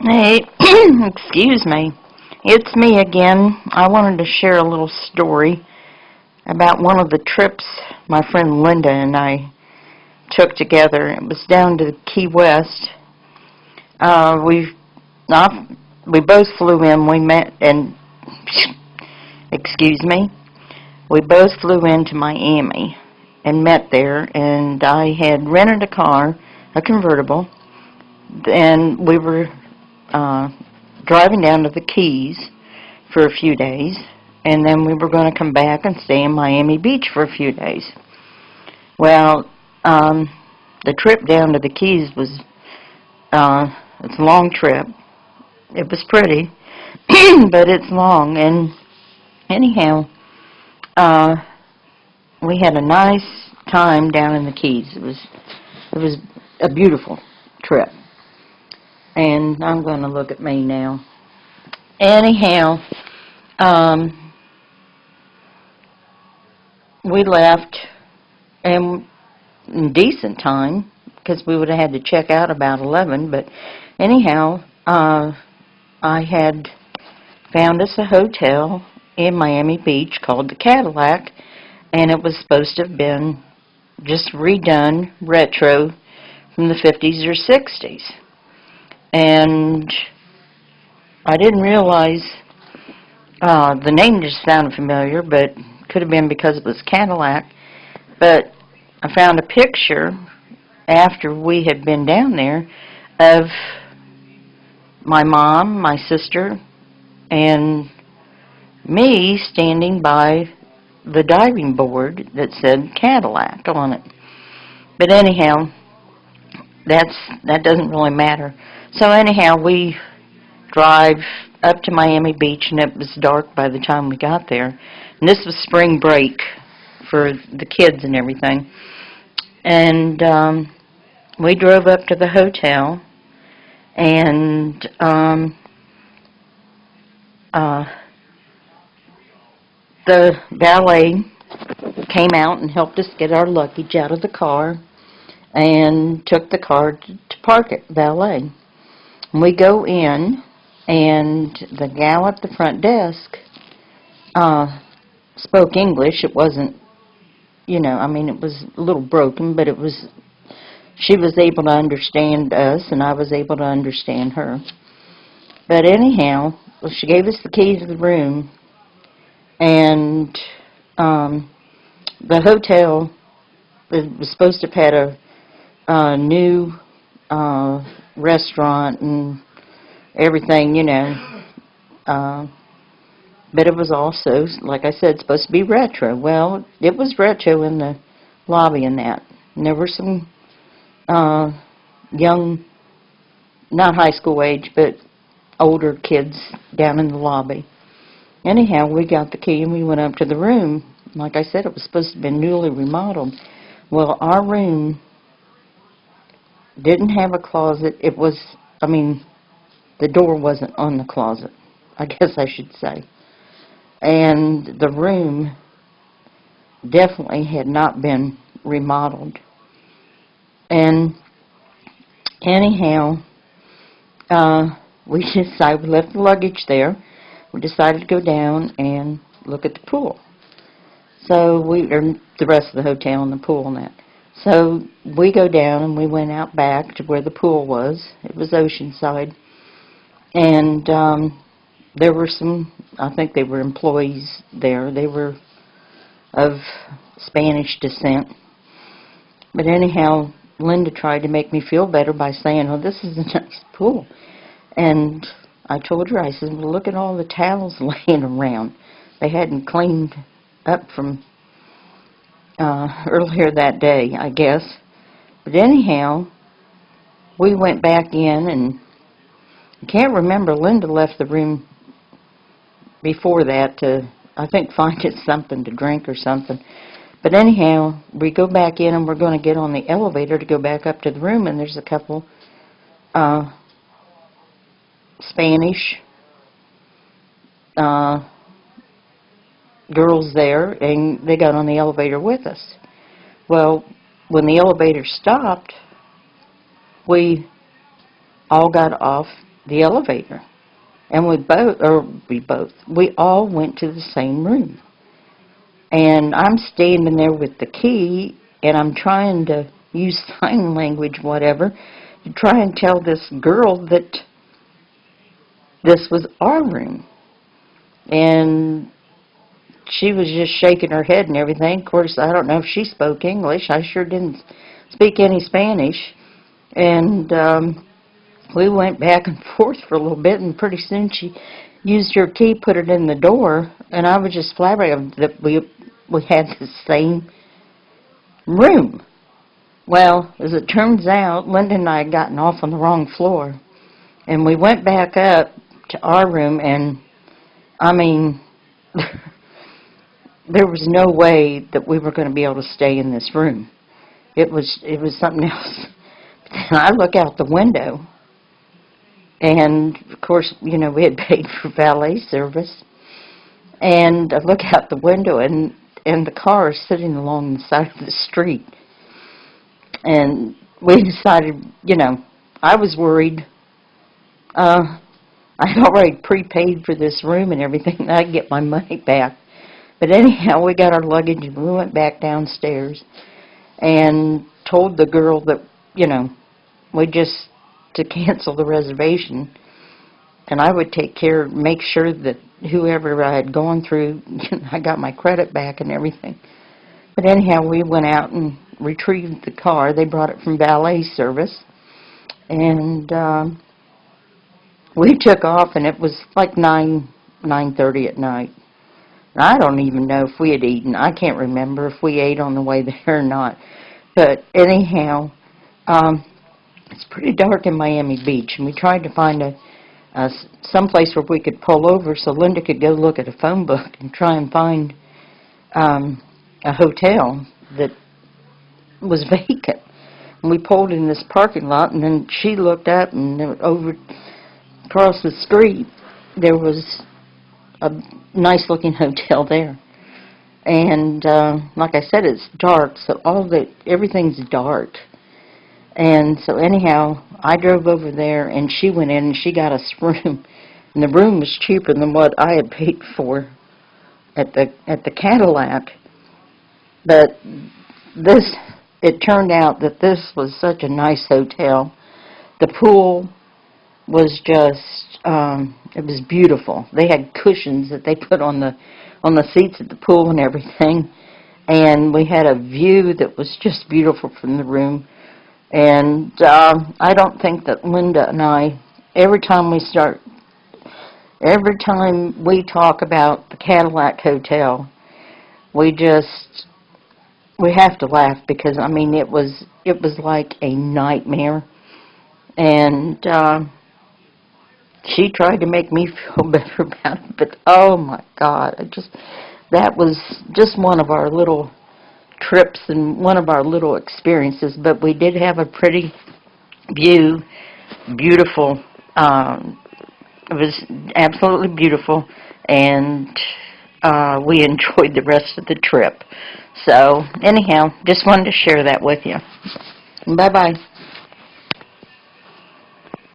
Hey, excuse me. It's me again. I wanted to share a little story about one of the trips my friend Linda and I took together. It was down to Key West. Uh, we not, we both flew in. We met and excuse me. We both flew into Miami and met there. And I had rented a car, a convertible, and we were uh, driving down to the Keys for a few days, and then we were going to come back and stay in Miami Beach for a few days. Well, the trip down to the Keys was, it's a long trip. It was pretty, but it's long, and anyhow, we had a nice time down in the Keys. It was a beautiful trip. And I'm going to look at me now. Anyhow, we left in decent time because we would have had to check out about 11. But anyhow, I had found us a hotel in Miami Beach called the Cadillac, and it was supposed to have been just redone retro from the 50s or 60s. And I didn't realize the name just sounded familiar, but could have been because it was Cadillac. But I found a picture after we had been down there of my mom, my sister, and me standing by the diving board that said Cadillac on it. But anyhow, that doesn't really matter. So anyhow, we drive up to Miami Beach, and it was dark by the time we got there. And this was spring break for the kids and everything. And we drove up to the hotel, and the valet came out and helped us get our luggage out of the car and took the car to park at valet. We go in, and the gal at the front desk spoke English. It wasn't, it was a little broken, but she was able to understand us, and I was able to understand her. But anyhow, she gave us the keys to the room, and the hotel was supposed to have had a new restaurant and everything, but it was also, like I said, supposed to be retro. Well, it was retro in the lobby and that. And there were some young, not high school age, but older kids down in the lobby. Anyhow, we got the key and we went up to the room. Like I said, it was supposed to be newly remodeled. Well, our room didn't have a closet. The door wasn't on the closet, I guess I should say. And the room definitely had not been remodeled. And anyhow, we left the luggage there. We decided to go down and look at the pool. So the rest of the hotel and the pool and that. So we go down and we went out back to where the pool was. It was oceanside. And there were I think they were employees there. They were of Spanish descent. But anyhow, Linda tried to make me feel better by saying, "Oh, this is a nice pool." And I told her, I said, "Well, look at all the towels laying around. They hadn't cleaned up from earlier that day, I guess." But anyhow, we went back in, and I can't remember, Linda left the room before that to, I think, find us something to drink or something. But anyhow, we go back in, and we're going to get on the elevator to go back up to the room, and there's a couple Spanish girls there, and they got on the elevator with us. Well, when the elevator stopped, we all got off the elevator. And we all went to the same room. And I'm standing there with the key, and I'm trying to use sign language, whatever, to try and tell this girl that this was our room. And she was just shaking her head and everything. Of course, I don't know if she spoke English. I sure didn't speak any Spanish. And we went back and forth for a little bit, and pretty soon she used her key, put it in the door, and I was just flabbergasted that we had the same room. Well, as it turns out, Linda and I had gotten off on the wrong floor, and we went back up to our room, and, I mean, there was no way that we were going to be able to stay in this room. It was something else. And I look out the window, and, of course, you know, we had paid for valet service, and I look out the window, and the car is sitting along the side of the street. And we decided, you know, I was worried. I had already prepaid for this room and everything, and I'd get my money back. But anyhow, we got our luggage, and we went back downstairs and told the girl that, you know, to cancel the reservation, and I would make sure that whoever I had gone through, you know, I got my credit back and everything. But anyhow, we went out and retrieved the car. They brought it from valet service, and we took off, and it was like 9:30 at night. And I don't even know if we had eaten. I can't remember if we ate on the way there or not. But anyhow, it's pretty dark in Miami Beach, and we tried to find someplace where we could pull over so Linda could go look at a phone book and try and find a hotel that was vacant. And we pulled in this parking lot, and then she looked up, and over across the street there was a nice-looking hotel there. And like I said, it's dark, so everything's dark. And so anyhow, I drove over there, and she went in, and she got us a room. And the room was cheaper than what I had paid for at the Cadillac. But it turned out that this was such a nice hotel. The pool was just, it was beautiful. They had cushions that they put on the seats at the pool and everything. And we had a view that was just beautiful from the room. And I don't think that Linda and I, every time we talk about the Cadillac Hotel, we have to laugh, because, I mean, it was like a nightmare. And she tried to make me feel better about it, but oh my God, that was just one of our little trips and one of our little experiences. But we did have a pretty view, beautiful. It was absolutely beautiful, and we enjoyed the rest of the trip. So anyhow, just wanted to share that with you. Bye-bye.